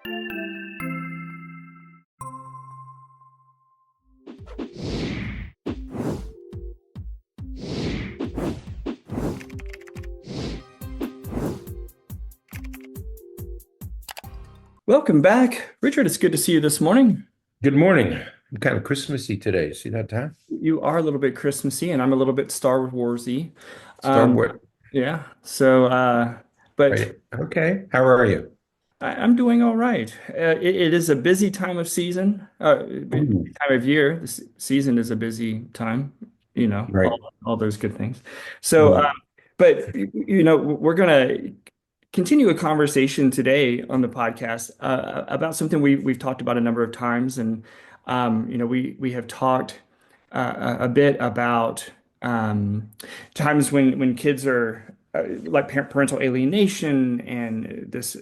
Welcome back, Richard. It's good to see you this morning. Good morning. I'm kind of Christmassy today. See that time? You are a little bit Christmassy, and I'm a little bit Star Warsy. Star Um, Wars. yeah. So, but Right. Okay. How are you? I'm doing all right. It is a busy time of season, Ooh, time of year. This season is a busy time. right. All those good things. So, Well, but we're gonna continue a conversation today on the podcast about something we've talked about a number of times, and we have talked a bit about times when kids are like parental alienation and this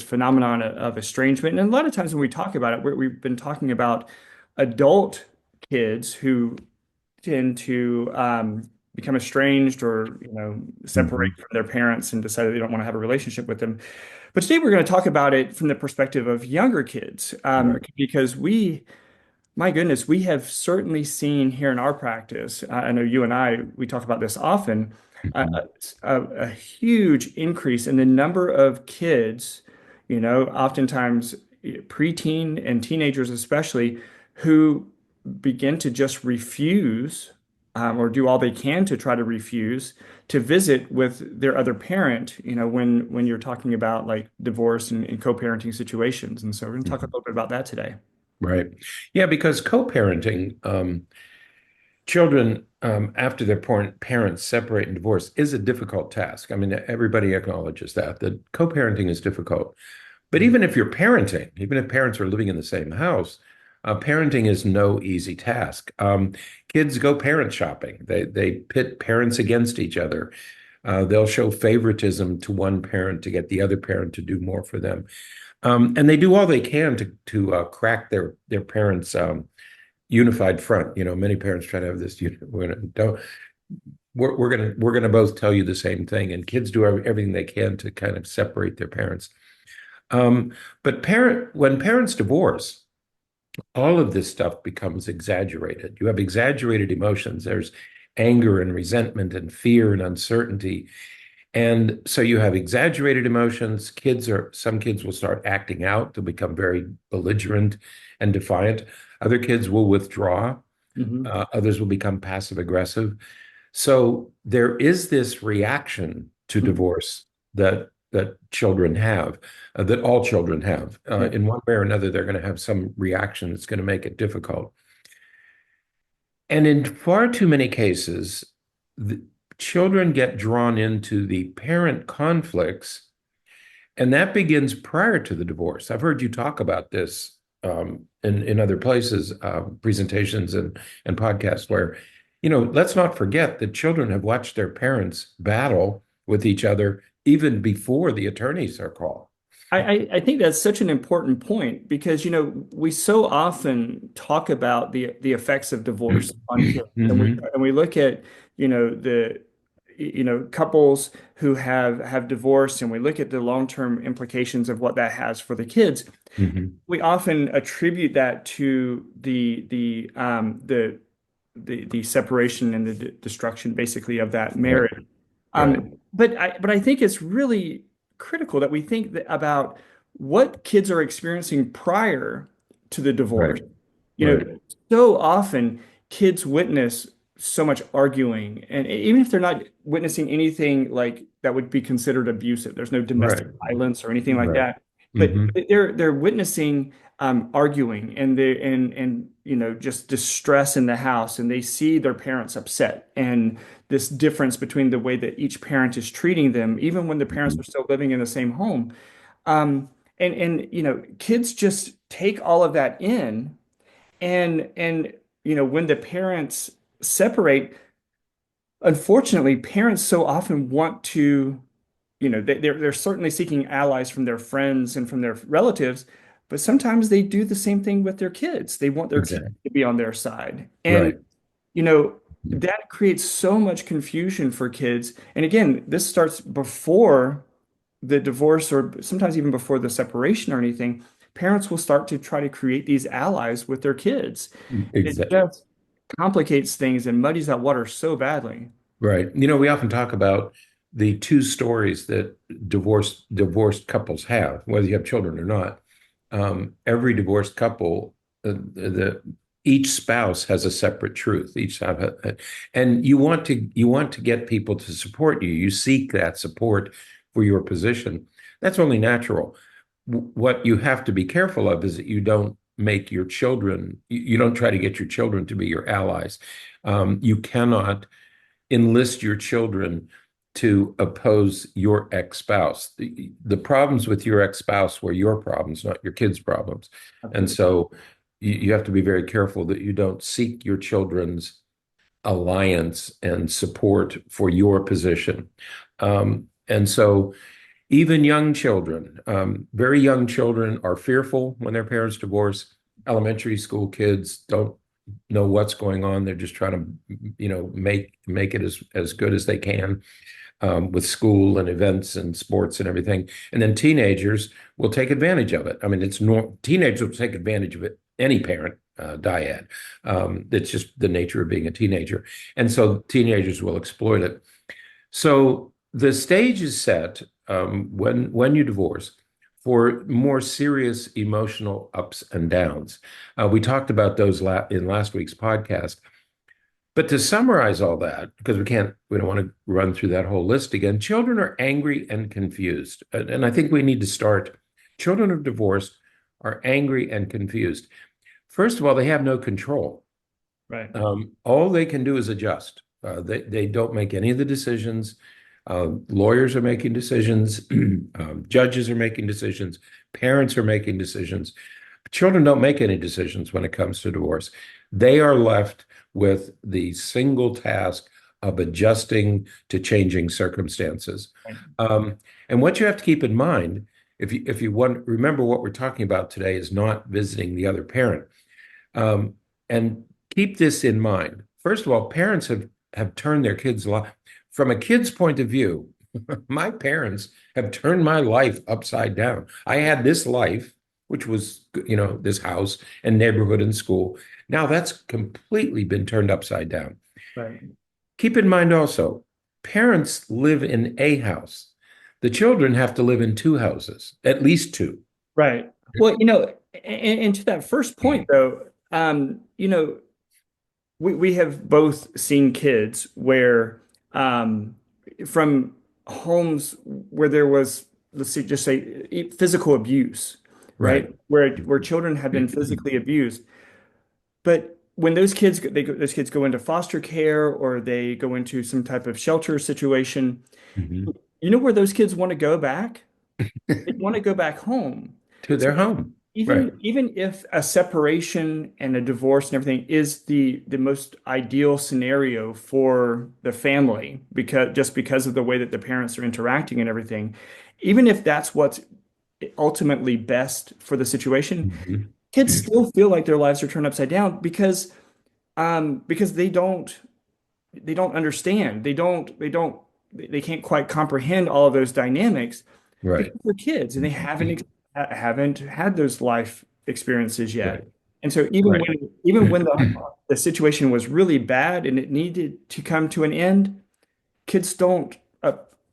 phenomenon of estrangement. And a lot of times when we talk about it, we've been talking about adult kids who tend to become estranged or separate mhm. from their parents and decide that they don't want to have a relationship with them. But today we're going to talk about it from the perspective of younger kids, Right. because my goodness, we have certainly seen here in our practice. I know you and we talk about this often. Mhm. A huge increase in the number of kids, oftentimes preteen and teenagers especially, who begin to just refuse, or do all they can to try to refuse to visit with their other parent, when you're talking about like divorce and co-parenting situations. And so we're going to talk a Mhm. little bit about that today. Right. Yeah, because co-parenting, children after their parents separate and divorce is a difficult task. I mean, everybody acknowledges that co-parenting is difficult. But Mhm. even if you're parenting, even if parents are living in the same house, parenting is no easy task. Kids go parent shopping. They pit parents against each other. They'll show favoritism to one parent to get the other parent to do more for them. And they do all they can to crack their parents' unified front. You know, many parents try to have this. We're gonna don't. We're gonna both tell you the same thing, and kids do everything they can to kind of separate their parents. But when parents divorce, all of this stuff becomes exaggerated. You have exaggerated emotions. There's anger and resentment and fear and uncertainty. And so you have exaggerated emotions. Some kids will start acting out. They'll become very belligerent and defiant. Other kids will withdraw. Mhm. Others will become passive aggressive. So there is this reaction to Mhm. divorce that children have, that all children have. Yeah. In one way or another, they're going to have some reaction that's going to make it difficult. And in far too many cases, the children get drawn into the parent conflicts, and that begins prior to the divorce. I've heard you talk about this in other places, presentations and podcasts, where, let's not forget that children have watched their parents battle with each other even before the attorneys are called. I think that's such an important point because we so often talk about the effects of divorce on kids, and we Hmm. and we look at the couples who have divorced, and we look at the long-term implications of what that has for the kids. Hmm. We often attribute that to the separation and the destruction basically of that Right, marriage. right, But I think it's really critical that we think about what kids are experiencing prior to the divorce. right, You right, know, so often kids witness so much arguing, and even if they're not witnessing anything like that would be considered abusive, there's no domestic right, violence or anything like right. that. But Hmm. they're witnessing arguing and just distress in the house, and they see their parents upset and this difference between the way that each parent is treating them, even when the parents are still living in the same home. Um, and kids just take all of that in, and when the parents separate, unfortunately, parents so often want to, they're certainly seeking allies from their friends and from their relatives, but sometimes they do the same thing with their kids. They want their kids Exactly. to be on their side. And Right. you know, that creates so much confusion for kids. And again, this starts before the divorce or sometimes even before the separation or anything. parents will start to try to create these allies with their kids. It Exactly. just complicates things and muddies that water so badly. Right. You know, we often talk about the two stories that divorced couples have, whether you have children or not. Every divorced couple, each spouse has a separate truth. And you want to get people to support you. You seek that support for your position. That's only natural. What you have to be careful of is that you don't make your children. You don't try to get your children to be your allies. You cannot enlist your children to oppose your ex-spouse. The problems with your ex-spouse were your problems, not your kids' problems. And Absolutely. so you have to be very careful that you don't seek your children's alliance and support for your position. And so even young children, very young children are fearful when their parents divorce. Elementary school kids don't know what's going on. They're just trying to, make it as good as they can with school and events and sports and everything. And then teenagers will take advantage of it. I mean, teenagers will take advantage of it. Any parent, dyad. It's just the nature of being a teenager. And so teenagers will exploit it. So the stage is set when you divorce for more serious emotional ups and downs. We talked about those in last week's podcast. But to summarize all that, because we don't want to run through that whole list again, children are angry and confused. And I think we need to start. Children of divorce are angry and confused. First of all, they have no control. Right. All they can do is adjust. They don't make any of the decisions. Lawyers are making decisions. Judges are making decisions. Parents are making decisions. Children don't make any decisions when it comes to divorce. They are left with the single task of adjusting to changing circumstances. Right. And what you have to keep in mind, if you want, remember what we're talking about today is not visiting the other parent. And keep this in mind. First of all, parents have turned their kids' life from a kid's point of view. My parents have turned my life upside down. I had this life, which was, this house and neighborhood and school. Now that's completely been turned upside down. Right. Keep in mind also, parents live in a house. The children have to live in two houses, at least two. Right. Well, and to that first point though, we have both seen kids where from homes where there was, let's see, just say physical abuse, Right. right? Where children have been physically abused. But when those kids go into foster care or they go into some type of shelter situation, Mhm. you know where those kids want to go back? They want to go back home. To So their home. Right. even if a separation and a divorce and everything is the most ideal scenario for the family because of the way that the parents are interacting and everything, even if that's what's ultimately best for the situation, Mhm. kids still feel like their lives are turned upside down because they don't understand. They can't quite comprehend all of those dynamics Right. because they're kids and they haven't had those life experiences yet. Right. And so Right. even when the situation was really bad and it needed to come to an end, kids don't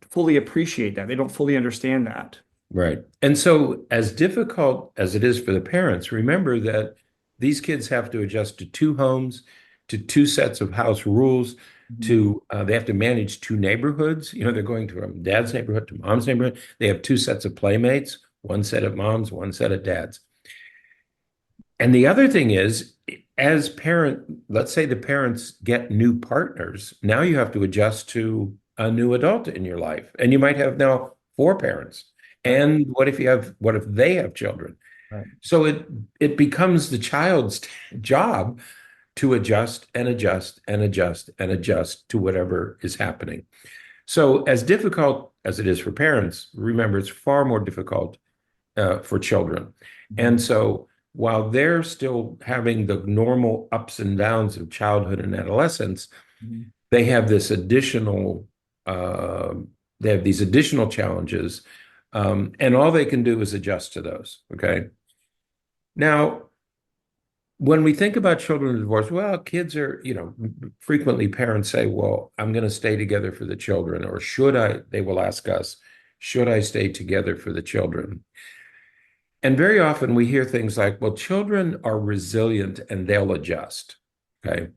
fully appreciate that. They don't fully understand that. Right. And so, as difficult as it is for the parents, remember that these kids have to adjust to two homes, to two sets of house rules, Mhm. they have to manage two neighborhoods. They're going from dad's neighborhood to mom's neighborhood. They have two sets of playmates, one set of moms, one set of dads. And the other thing is, let's say the parents get new partners. Now you have to adjust to a new adult in your life. And you might have now four parents. Right. And what if they have children? Right. So it becomes the child's job to adjust and adjust and adjust and adjust to whatever is happening. So as difficult as it is for parents, remember it's far more difficult for children. Mhm. And so while they're still having the normal ups and downs of childhood and adolescence, Mhm. they have this additional uh, they have these additional challenges, and all they can do is adjust to those. Okay. Now, when we think about children in divorce, well, kids are, frequently parents say, well, I'm going to stay together for the children, or should I, they will ask us, should I stay together for the children? And very often we hear things like, well, children are resilient and they'll adjust. Okay.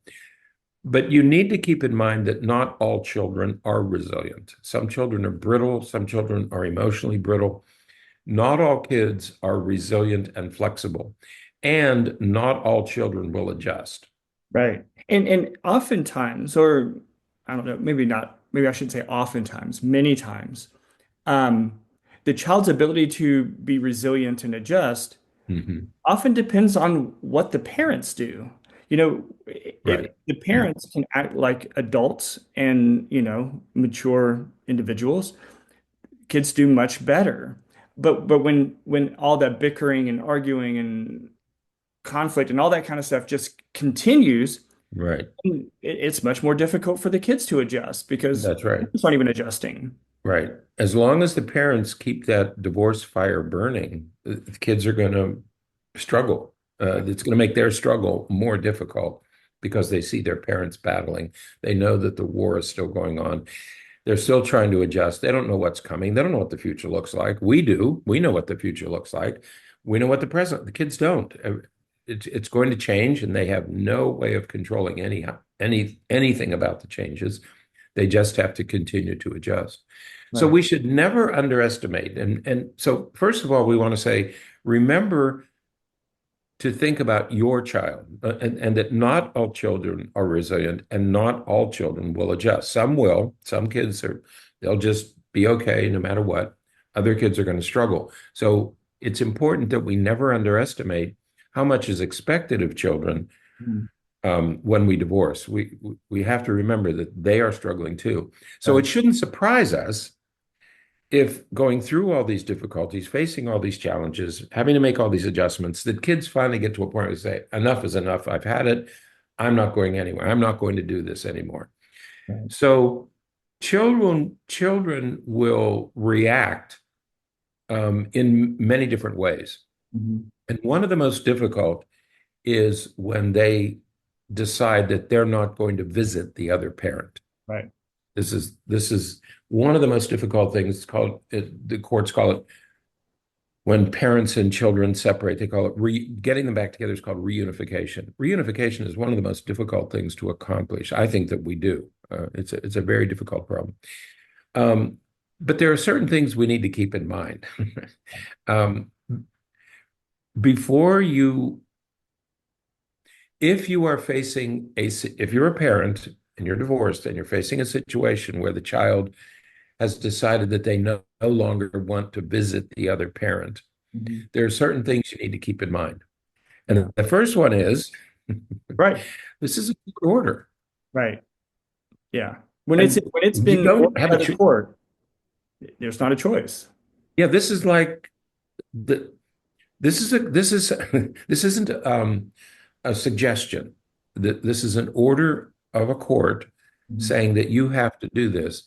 But you need to keep in mind that not all children are resilient. Some children are brittle, some children are emotionally brittle. Not all kids are resilient and flexible, and not all children will adjust. Right. And oftentimes, or I don't know, maybe not, maybe I shouldn't say oftentimes, many times, um, the child's ability to be resilient and adjust Mhm. often depends on what the parents do. If Right. the parents can act like adults and, mature individuals, kids do much better. But when all that bickering and arguing and conflict and all that kind of stuff just continues, Right. it's much more difficult for the kids to adjust because That's right. parents aren't even adjusting. Right. As long as the parents keep that divorce fire burning, the kids are going to struggle. It's going to make their struggle more difficult because they see their parents battling. They know that the war is still going on. They're still trying to adjust. They don't know what's coming. They don't know what the future looks like. We do. We know what the future looks like. We know what the present. The kids don't. It's going to change, and they have no way of controlling anything about the changes. They just have to continue to adjust. So Right. we should never underestimate. And so first of all, we want to say, remember to think about your child, and that not all children are resilient and not all children will adjust. Some will. Some kids they'll just be okay no matter what. Other kids are going to struggle. So it's important that we never underestimate how much is expected of children Mhm. when we divorce. We have to remember that they are struggling too. So Right. it shouldn't surprise us if going through all these difficulties, facing all these challenges, having to make all these adjustments, that kids finally get to a point where they say, enough is enough. I've had it. I'm not going anywhere. I'm not going to do this anymore. Right. So children will react in many different ways. Mhm. And one of the most difficult is when they decide that they're not going to visit the other parent. Right. This is one of the most difficult things. Called the courts call it when parents and children separate. They call it getting them back together is called reunification. Reunification is one of the most difficult things to accomplish. I think that we do. It's a very difficult problem. Um, but there are certain things we need to keep in mind. um, before you, if you are facing if you're a parent and you're divorced and you're facing a situation where the child has decided that they no longer want to visit the other parent, Mhm. there are certain things you need to keep in mind. Yeah. And the first one is Right. this is a court order. Right. Yeah. When it's And when it's you been don't ordered have by a the choice. court, there's not a choice. Yeah, this is like the this is this isn't a suggestion. That this is an order of a court Mhm. saying that you have to do this.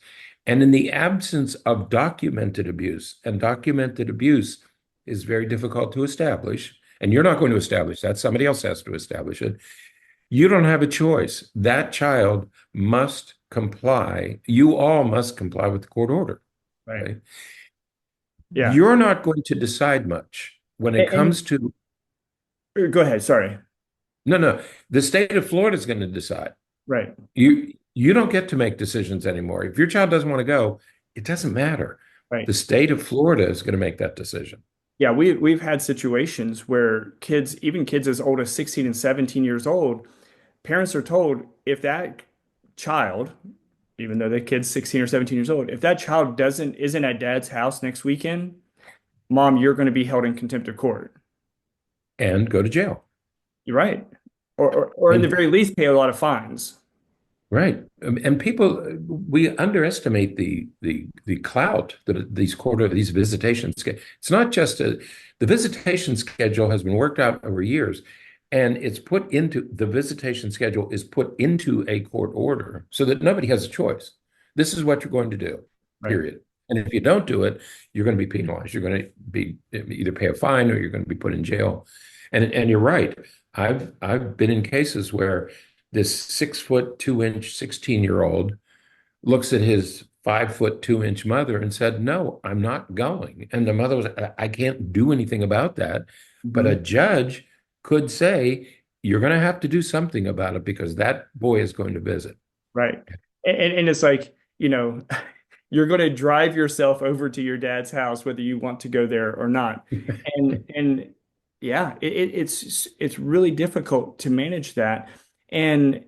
And in the absence of documented abuse, and documented abuse is very difficult to establish, and you're not going to establish that, somebody else has to establish it. You don't have a choice. That child must comply. You all must comply with the court order. Right. Okay. Yeah. You're not going to decide much when it And comes to, go ahead. Sorry. no, no, the state of Florida is going to decide. Right. You don't get to make decisions anymore. If your child doesn't want to go, it doesn't matter. Right. The state of Florida is going to make that decision. Yeah, we've had situations where kids, even kids as old as 16 and 17 years old, parents are told if that child, even though the kid's 16 or 17 years old, if that child doesn't isn't at dad's house next weekend, mom, you're going to be held in contempt of court. And go to jail. You're right. Or in the And very least, pay a lot of fines. right. And people, we underestimate the clout that these visitation schedules. It's not just the visitation schedule has been worked out over years, and the visitation schedule is put into a court order so that nobody has a choice. This is what you're going to do, Right. period. And if you don't do it, you're going to be penalized. You're going to be either pay a fine or you're going to be put in jail. And you're right. I've been in cases where this 6'2" 16-year-old looks at his 5'2" mother and said, "No, I'm not going." And the mother was, "I can't do anything about that." But a Mhm. judge could say, "You're going to have to do something about it because that boy is going to visit." Right. And it's like, you're going to drive yourself over to your dad's house, whether you want to go there or not. And yeah, it's really difficult to manage that. And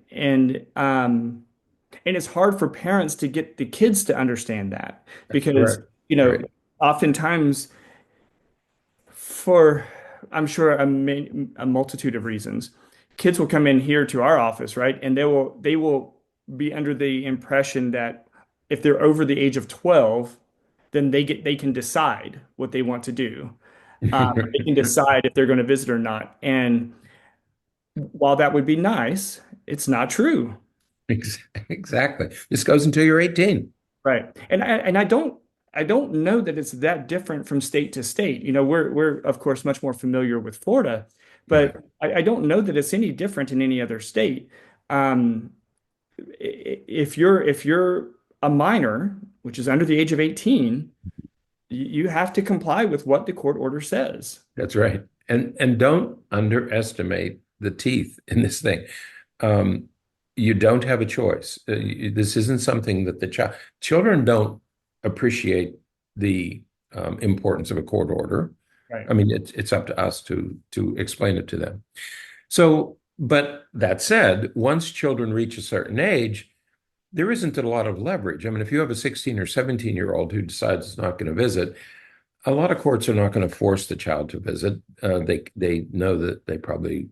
it's hard for parents to get the kids to understand that because, Correct. you know, Right. oftentimes for I'm sure a multitude of reasons. Kids will come in here to our office, right? And they will be under the impression that if they're over the age of 12, then they can decide what they want to do. They can decide if they're going to visit or not. And while that would be nice, it's not true. Exactly. This goes until you're 18. Right. And I don't know that it's that different from state to state. We're of course much more familiar with Florida, Right. but I don't know that it's any different in any other state. Um, if you're a minor, which is under the age of 18, you have to comply with what the court order says. That's right. And don't underestimate the teeth in this thing. Um, you don't have a choice. This isn't something that the children don't appreciate the importance of a court order. Right. I mean, it's up to us to explain it to them. So, but that said, once children reach a certain age, there isn't a lot of leverage. I mean, if you have a 16 or 17-year-old who decides it's not going to visit, a lot of courts are not going to force the child to visit. They know that it probably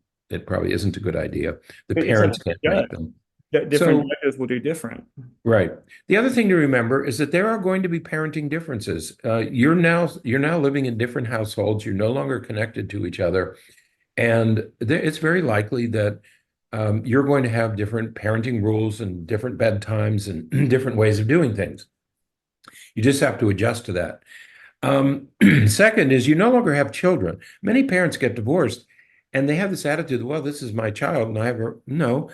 isn't a good idea. The It's up parents to can't the make judge. them. Different So, judges will do different. right. The other thing to remember is that there are going to be parenting differences. You're now living in different households. You're no longer connected to each other, and it's very likely that you're going to have different parenting rules and different bedtimes and different ways of doing things. You just have to adjust to that. Second is you no longer have children. Many parents get divorced and they have this attitude, well, this is my child and I have her. No,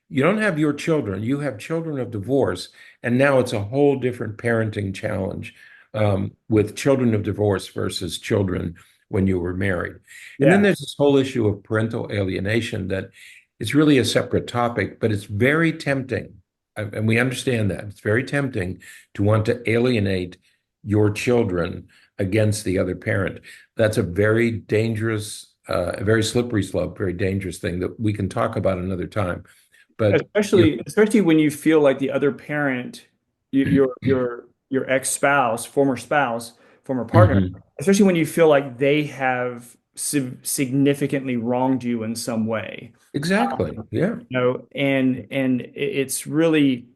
you don't have your children. You have children of divorce. And now it's a whole different parenting challenge with children of divorce versus children when you were married. And then Yeah. there's this whole issue of parental alienation that is really a separate topic, but it's very tempting. And we understand that. It's very tempting to want to alienate your children against the other parent. That's a very dangerous, a very slippery slope, very dangerous thing that we can talk about another time. But you, Especially when you feel like the other parent, your ex-spouse, former spouse, former partner, Mhm. especially when you feel like they have significantly wronged you in some way. Exactly. Yeah. And it's really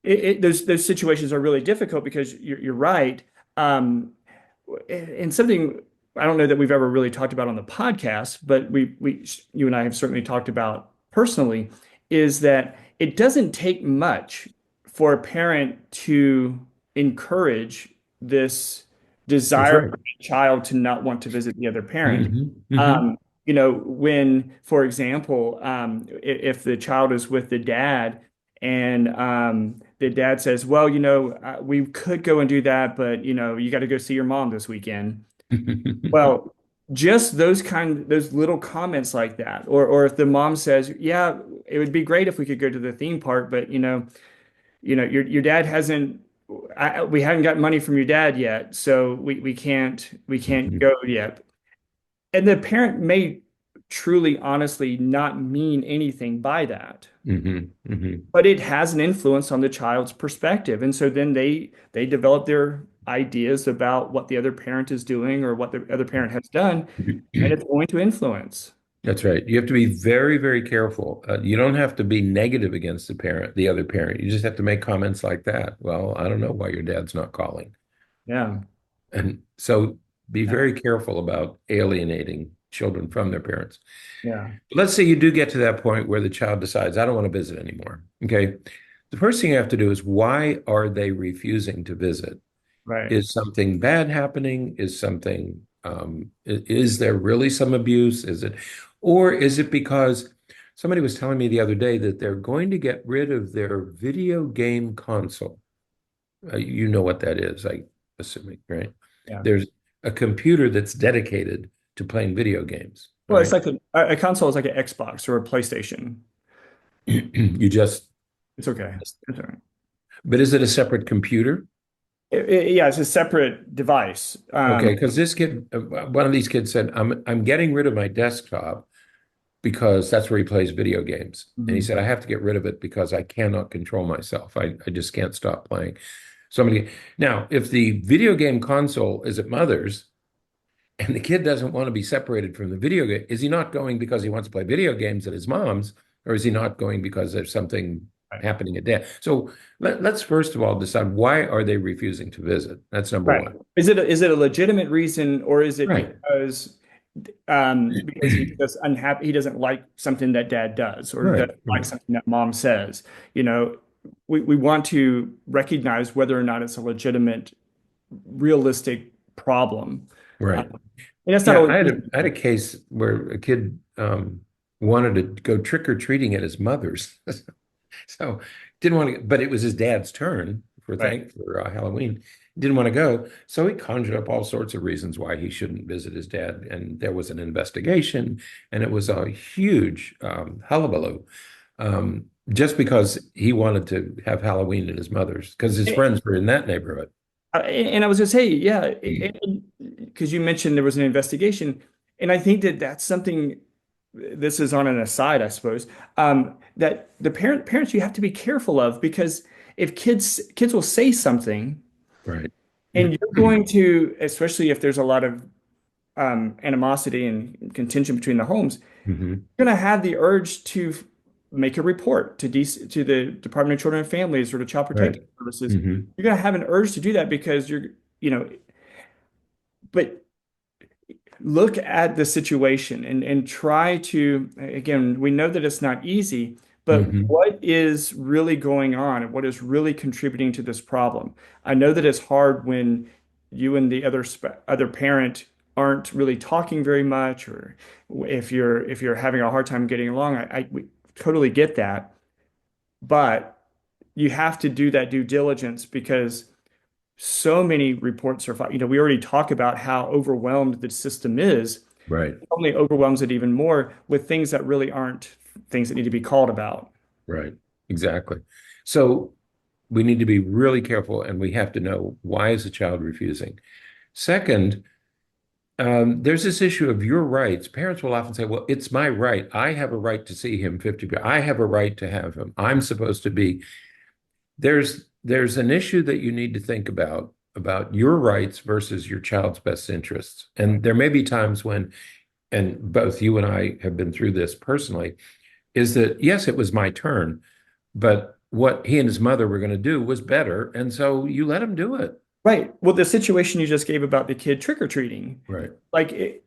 those situations are really difficult because you're right. Um, and something I don't know that we've ever really talked about on the podcast, but you and I have certainly talked about personally, is that it doesn't take much for a parent to encourage this That's desire right. for the child to not want to visit the other parent. Hmm. Hmm. Um, when, for example, if the child is with the dad and the dad says, well, we could go and do that, but you got to go see your mom this weekend. Well, just those little comments like that, or if the mom says, yeah, it would be great if we could go to the theme park, but your dad hasn't, we haven't got money from your dad yet, so we can't go yet. And the parent may truly, honestly not mean anything by that, Hmm. Hmm. but it has an influence on the child's perspective. And so then they develop their ideas about what the other parent is doing or what the other parent has done, and it's going to influence. That's right. You have to be very, very careful. You don't have to be negative against the other parent. You just have to make comments like that. Well, I don't know why your dad's not calling. Yeah. And so be Yeah. very careful about alienating children from their parents. Yeah. Let's say you do get to that point where the child decides, I don't want to visit anymore. Okay. The first thing you have to do is why are they refusing to visit? Right. Is something bad happening? Is there really some abuse? Or is it because somebody was telling me the other day that they're going to get rid of their video game console? You know what that is, I assuming, right? Yeah. There's a computer that's dedicated to playing video games, Well, it's right? like a console is like an Xbox or a PlayStation. You just, It's okay. It's all right. but is it a separate computer? Yeah, it's a separate device. Okay, because this kid, one of these kids said, I'm getting rid of my desktop because that's where he plays video games. And he Mhm. said, I have to get rid of it because I cannot control myself. I just can't stop playing. Somebody now, if the video game console is at mother's and the kid doesn't want to be separated from the video game, is he not going because he wants to play video games at his mom's, or is he not going because there's something Right. happening at dad? So let's first of all decide, why are they refusing to visit? That's number Right. one. Is it a legitimate reason, or is it Right. because he's just unhappy, he doesn't like something that dad does, or Right. doesn't like Right. something that mom says? You know, we want to recognize whether or not it's a legitimate, realistic problem. Right. And that's not Yeah, always easy. I had a case where a kid wanted to go trick or treating at his mother's, so didn't want to. But it was his dad's turn Right. for Halloween. Didn't want to go, so he conjured up all sorts of reasons why he shouldn't visit his dad. And there was an investigation, and it was a huge hullabaloo, just because he wanted to have Halloween at his mother's because his friends were in that neighborhood. And I was going to say, yeah, because you mentioned there was an investigation, and I think that that's something. This is on an aside, I suppose. That the parents you have to be careful of, because if kids will say something, Right. and you're going to, especially if there's a lot of animosity and contention between the homes, Hmm. you're going to have the urge to make a report to to the Department of Children and Families or to Child Right. Protective Services. Hmm. You're going to have an urge to do that because you know, but look at the situation and try to, again, we know that it's not easy, but Hmm. what is really going on and what is really contributing to this problem? I know that it's hard when you and the other parent aren't really talking very much, or if you're having a hard time getting along. We totally get that, but you have to do that due diligence, because so many reports are, we already talk about how overwhelmed the system is. Right. It only overwhelms it even more with things that really aren't things that need to be called about. Right. Exactly. So we need to be really careful, and we have to know, why is the child refusing? Second, there's this issue of your rights. Parents will often say, well, it's my right. I have a right to see him 50. I have a right to have him. I'm supposed to be. There's an issue that you need to think about your rights versus your child's best interests. And there may be times when, and both you and I have been through this personally, is that yes, it was my turn, but what he and his mother were going to do was better, and so you let him do it. Right. Well, the situation you just gave about the kid trick-or-treating, Right. like,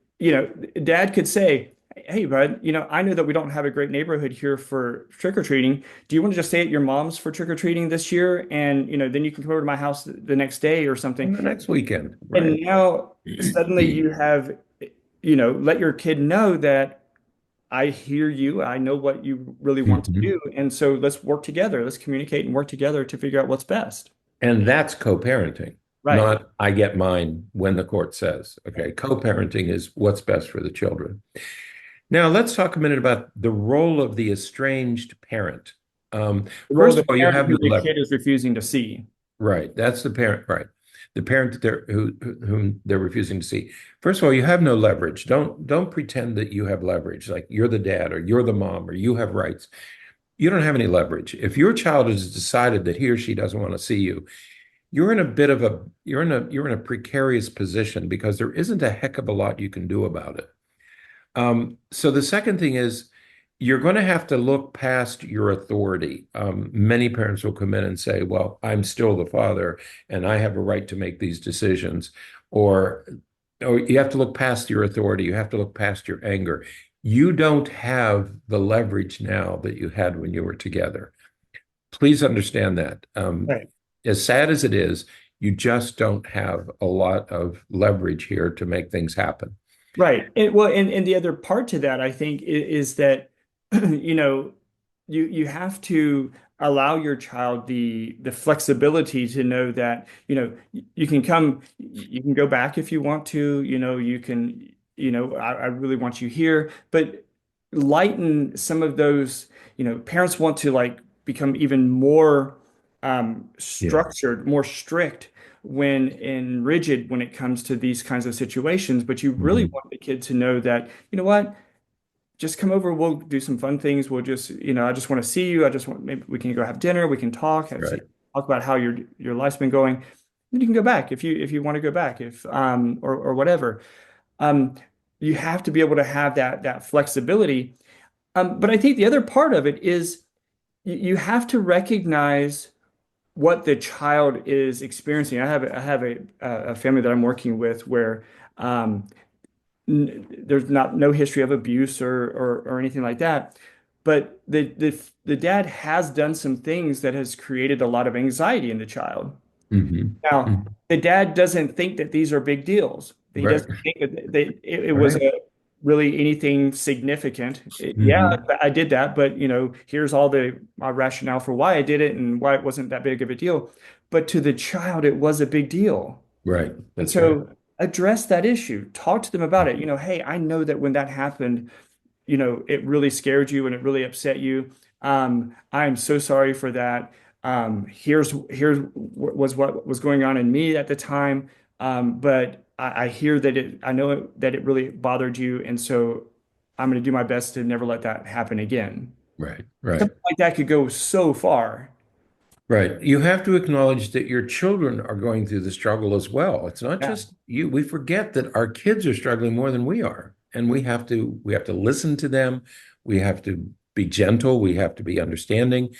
dad could say, "Hey, bud, I know that we don't have a great neighborhood here for trick-or-treating. Do you want to just stay at your mom's for trick-or-treating this year? And, then you can come over to my house the next day or something." And the next weekend, And right? now suddenly you have, let your kid know that I hear you. I know what you really want to Mhm. do. And so let's work together. Let's communicate and work together to figure out what's best. And that's co-parenting, Right. not I get mine when the court says. Okay, co-parenting is what's best for the children. Now, let's talk a minute about the role of the estranged parent. The role of First of the all, you parent have who no the leverage. kid is refusing to see. Right. That's the parent, right. The parent that whom they're refusing to see. First of all, you have no leverage. Don't pretend that you have leverage, like you're the dad or you're the mom or you have rights. You don't have any leverage. If your child has decided that he or she doesn't want to see you, you're in a bit of a you're in a precarious position because there isn't a heck of a lot you can do about it. So the second thing is, you're going to have to look past your authority. Many parents will come in and say, well, I'm still the father and I have a right to make these decisions. Or, or you have to look past your authority. You have to look past your anger. You don't have the leverage now that you had when you were together. Please understand that. Right. As sad as it is, you just don't have a lot of leverage here to make things happen. Right. And the other part to that, I think, is that, you know, you have to allow your child the flexibility to know that, you can come, you can go back if you want to, you can, I really want you here, but lighten some of those, parents want to like become even more Yeah. structured, more strict and rigid when it comes to these kinds of situations, but you really Hmm. want the kid to know that, you know what, just come over, we'll do some fun things. We'll just, I just want to see you. I just want, maybe we can go have dinner, we can talk, Right. talk about how your life's been going. Then you can go back if you want to go back, if or whatever. Um, you have to be able to have that flexibility. But I think the other part of it is you have to recognize what the child is experiencing. I have a family that I'm working with where there's no history of abuse or anything like that, but the dad has done some things that has created a lot of anxiety in the child. Hmm. Now, the dad doesn't think that these are big deals. He Right. doesn't think that it was Right. really anything significant. Yeah, Hmm. I did that, but here's all my rationale for why I did it and why it wasn't that big of a deal. But to the child, it was a big deal. Right. And That's right. so address that issue. Talk to them about it. Hey, I know that when that happened, it really scared you and it really upset you. I'm so sorry for that. Here's what was going on in me at the time. But I hear that I know that it really bothered you, and so I'm going to do my best to never let that happen again. Right. Right. Something like that could go so far. Right. You have to acknowledge that your children are going through the struggle as well. It's not Yeah, just you. We forget that our kids are struggling more than we are. And we have to listen to them. We have to be gentle. We have to be understanding.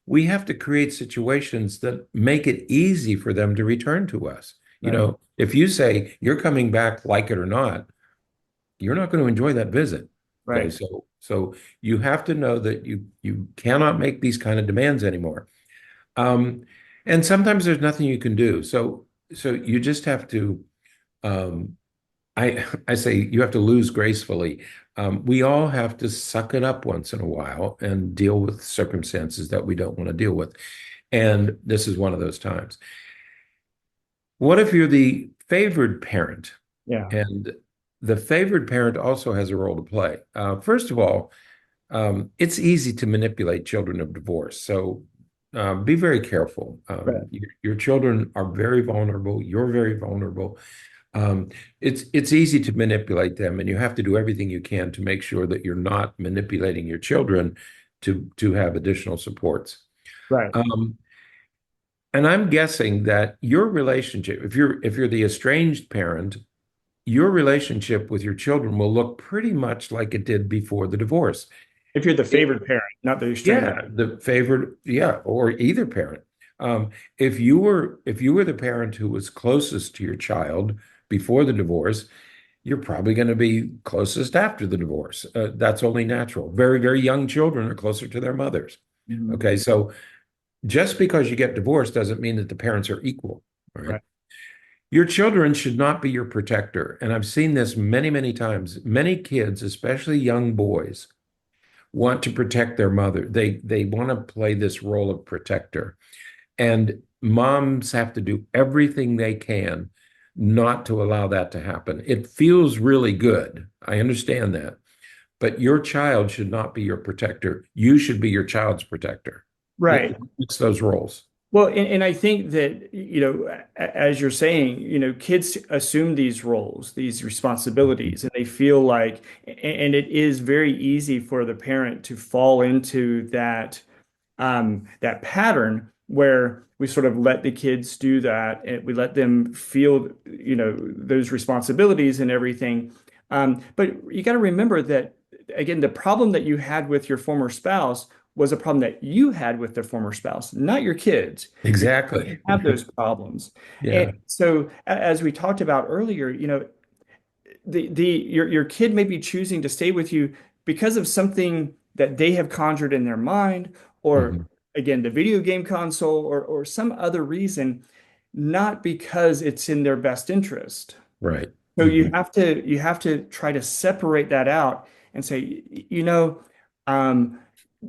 We have to create situations that make it easy for them to return to us. right, If you say you're coming back, like it or not, you're not going to enjoy that visit. Okay. right, So you have to know that you cannot make these kind of demands anymore. Um, and sometimes there's nothing you can do. So you just have to, um, I say you have to lose gracefully. We all have to suck it up once in a while and deal with circumstances that we don't want to deal with. And this is one of those times. What if you're the favored parent? yeah. And the favored parent also has a role to play. First of all, it's easy to manipulate children of divorce. So be very careful. Right. Your children are very vulnerable. You're very vulnerable. It's easy to manipulate them, and you have to do everything you can to make sure that you're not manipulating your children to have additional supports. Right. Um, and I'm guessing that your relationship, if you're the estranged parent, your relationship with your children will look pretty much like it did before the divorce. If you're the favored parent, not the estranged. Yeah, the favored, yeah, or either parent. If you were the parent who was closest to your child before the divorce, you're probably going to be closest after the divorce. That's only natural. Very, very young children are closer to their mothers. Mhm. Okay, so just because you get divorced doesn't mean that the parents are equal, right? Right. Your children should not be your protector. And I've seen this many, many times. Many kids, especially young boys, want to protect their mother. They want to play this role of protector. And moms have to do everything they can not to allow that to happen. It feels really good. I understand that. But your child should not be your protector. You should be your child's protector. Right. It's those roles. Well, and I think that, as you're saying, kids assume these roles, these responsibilities, and they feel like, and it is very easy for the parent to fall into that pattern where we sort of let the kids do that and we let them feel, those responsibilities and everything. But you got to remember that, again, the problem that you had with your former spouse was a problem that you had with the former spouse, not your kids. Your kids Exactly. have those problems. And Yeah. so, as we talked about earlier, your kid may be choosing to stay with you because of something that they have conjured in their mind, or Mhm. again, the video game console, or some other reason. not because it's in their best interest. Right. So Hmm. you have to try to separate that out and say, you know, um,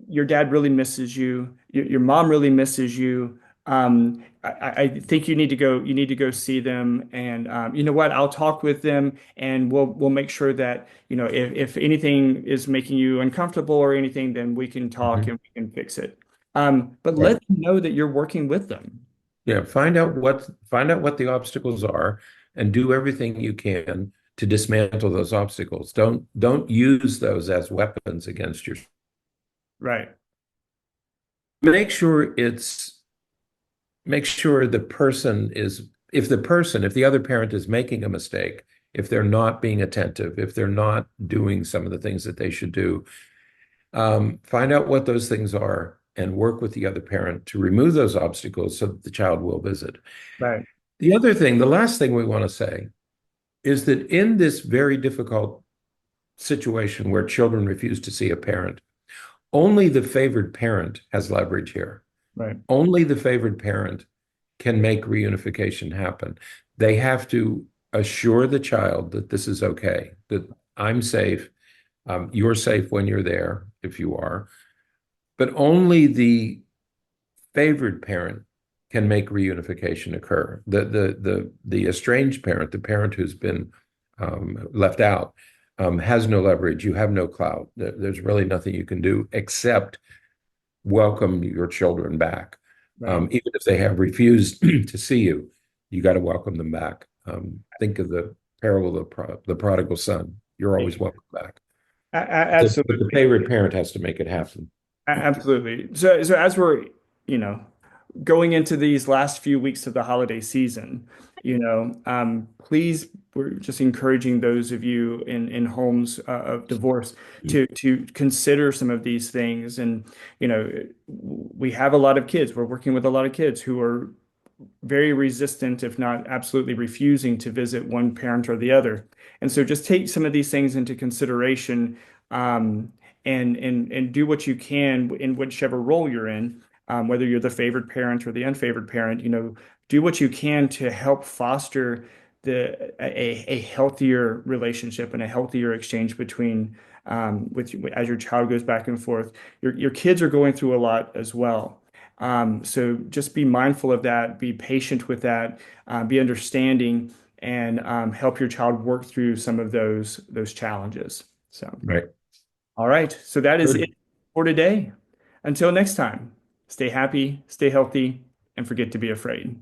your dad really misses you. Your mom really misses you. I think you need to go see them. And you know what? I'll talk with them, and we'll make sure that, you know, if anything is making you uncomfortable or anything, then we can talk Hmm. and we can fix it. But Right. let them know that you're working with them. Yeah. Find out what the obstacles are and do everything you can to dismantle those obstacles. Don't use those as weapons against your. Right. Make sure it's make sure the person is if the other parent is making a mistake, if they're not being attentive, if they're not doing some of the things that they should do, find out what those things are and work with the other parent to remove those obstacles so that the child will visit. Right. The last thing we want to say is that in this very difficult situation where children refuse to see a parent, only the favored parent has leverage here. Right. Only the favored parent can make reunification happen. They have to assure the child that this is okay, that I'm safe, you're safe when you're there, if you are, but only the favored parent can make reunification occur. The estranged parent, the parent who's been left out, has no leverage. You have no clout. There's really nothing you can do except welcome your children back. Right. Even if they have refused to see you, you got to welcome them back. Think of the parable of the prodigal son. You're always welcome back. But the Absolutely. favorite parent has to make it happen. Absolutely. So as we're, you know, going into these last few weeks of the holiday season, you know, please, we're just encouraging those of you in homes of divorce to consider some of these things. And, you know, we have a lot of kids. We're working with a lot of kids who are very resistant, if not absolutely refusing to visit one parent or the other. And so just take some of these things into consideration, um, and do what you can in whichever role you're in, whether you're the favored parent or the unfavored parent, you know, do what you can to help foster a healthier relationship and a healthier exchange between with as your child goes back and forth. Your kids are going through a lot as well. So just be mindful of that, be patient with that, be understanding, and help your child work through some of those challenges. So, Right. all right. So that is it Good. for today. Until next time, stay happy, stay healthy, and forget to be afraid.